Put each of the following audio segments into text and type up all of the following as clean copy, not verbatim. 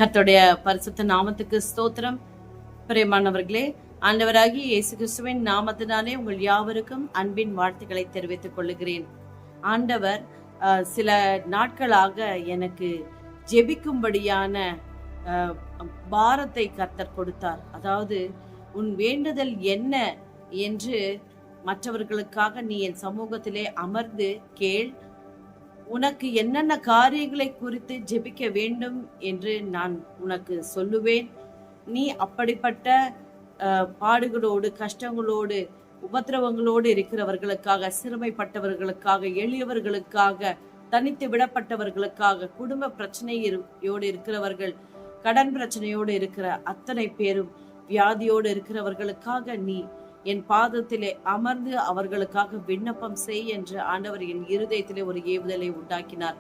கர்த்தருடைய பரிசுத்த நாமத்துக்கு ஸ்தோத்திரம். பிரியமானவர்களே, ஆண்டவராகிய இயேசு கிறிஸ்துவின் நாமத்தினாலே உங்கள் யாவருக்கும் அன்பின் வாழ்த்துக்களை தெரிவித்துக் கொள்ளுகிறேன். ஆண்டவர் சில நாட்களாக எனக்கு ஜெபிக்கும்படியான பாரத்தை கர்த்தர் கொடுத்தார். அதாவது, உன் வேண்டுதல் என்ன என்று மற்றவர்களுக்காக நீ என் சமூகத்திலே அமர்ந்து கேள். உனக்கு என்னென்ன காரியங்களை குறித்து ஜெபிக்க வேண்டும் என்று நான் உனக்கு சொல்லுவேன். நீ அப்படிப்பட்ட பாடுகளோடு, கஷ்டங்களோடு, உபத்திரவங்களோடு இருக்கிறவர்களுக்காக, சிறுமைப்பட்டவர்களுக்காக, எளியவர்களுக்காக, தனித்து விடப்பட்டவர்களுக்காக, குடும்ப பிரச்சனையோடு இருக்கிறவர்கள், கடன் பிரச்சனையோடு இருக்கிற அத்தனை பேரும், வியாதியோடு இருக்கிறவர்களுக்காக நீ என் பாதத்திலே அமர்ந்து அவர்களுக்காக விண்ணப்பம் செய் என்று ஆண்டவர் என் இருதயத்திலே ஒரு ஏவுதலை உண்டாக்கினார்.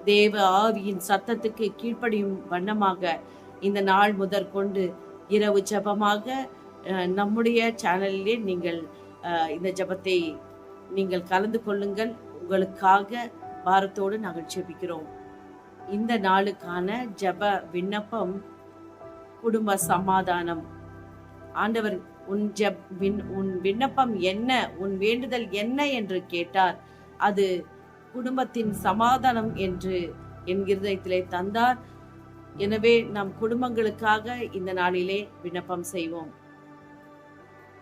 தேவ ஆவியின் சத்தத்துக்கு கீழ்ப்படியும் வண்ணமாக இந்த நாள் முதற்கொண்டு இரவு ஜபமாக நம்முடைய சேனலிலே நீங்கள் இந்த ஜபத்தை நீங்கள் கலந்து கொள்ளுங்கள். உங்களுக்காக பாரத்தோடு நாங்கள் ஜெபிக்கிறோம். இந்த நாளுக்கான ஜப விண்ணப்பம் குடும்ப சமாதானம். ஆண்டவர் உன் விண்ணப்பம் என்ன, உன் வேண்டுதல் என்ன என்று கேட்டார். அது குடும்பத்தின் சமாதானம் என்று என் இருதயத்திலே தந்தார். எனவே நம் குடும்பங்களுக்காக இந்த நாளிலே விண்ணப்பம் செய்வோம்.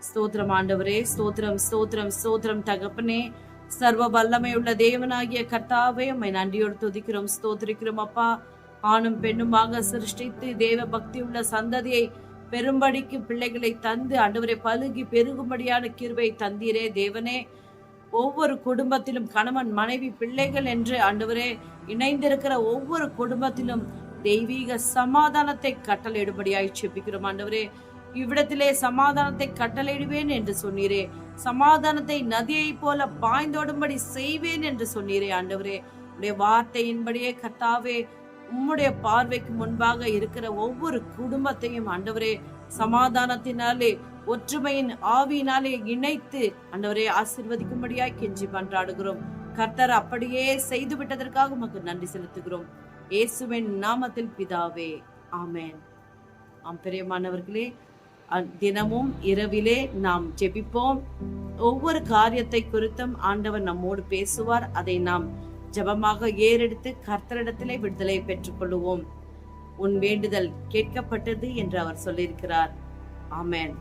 ஸ்தோத்திரம் ஆண்டவரே, ஸ்தோத்திரம் ஸ்தோத்திரம் ஸ்தோத்திரம் தகப்பனே, சர்வ வல்லமையுள்ள தேவனாகிய கர்த்தாவே, உம்மை நன்றியோடு துதிக்கிறோம், ஸ்தோத்திரிக்கிறோம் அப்பா. ஆணும் பெண்ணுமாக சிருஷ்டித்து தேவ பக்தி உள்ள சந்ததியை பெரும்படிக்கு பிள்ளைகளை தந்து ஆண்டவரை பலுகி பெருகும்படியான கிருபை தந்தீரே தேவனே. ஒவ்வொரு குடும்பத்திலும் கணவன் மனைவி பிள்ளைகள் என்று ஆண்டவரே இணைந்திருக்கிற ஒவ்வொரு குடும்பத்திலும் தெய்வீக சமாதானத்தை கட்டளையிடும்படியாய் செபிக்கிறோம் ஆண்டவரே. இவ்விடத்திலே சமாதானத்தை கட்டளையிடுவேன் என்று சொன்னீரே, சமாதானத்தை நதியை போல பாய்ந்தோடும்படி செய்வேன் என்று சொன்னீரே ஆண்டவரே. உடைய வார்த்தையின்படியே கர்த்தாவே, உம்முடைய பார்வைக்கு முன்பாக இருக்கிற ஒவ்வொரு குடும்பத்தையும் ஆண்டவரே சமாதானத்தினாலே, ஒற்றுமையின் ஆவியினாலே இணைத்து ஆண்டவரே ஆசீர்வதிக்கும்படியாய் கெஞ்சி மன்றாடுகிறோம். கர்த்தர் அப்படியே செய்து விட்டதற்காக உமக்கு நன்றி செலுத்துகிறோம். இயேசுவின் நாமத்தில் பிதாவே, ஆமென். பிரியமானவர்களே, தினமும் இரவிலே நாம் ஜெபிப்போம். ஒவ்வொரு காரியத்தை குறித்தும் ஆண்டவர் நம்மோடு பேசுவார். அதை நாம் ஜபமாக ஏறெடுத்து கர்த்தரிடத்திலே விடுதலை பெற்றுக் கொள்ளுவோம். உன் வேண்டுதல் கேட்கப்பட்டது என்று அவர் சொல்லியிருக்கிறார். ஆமென்.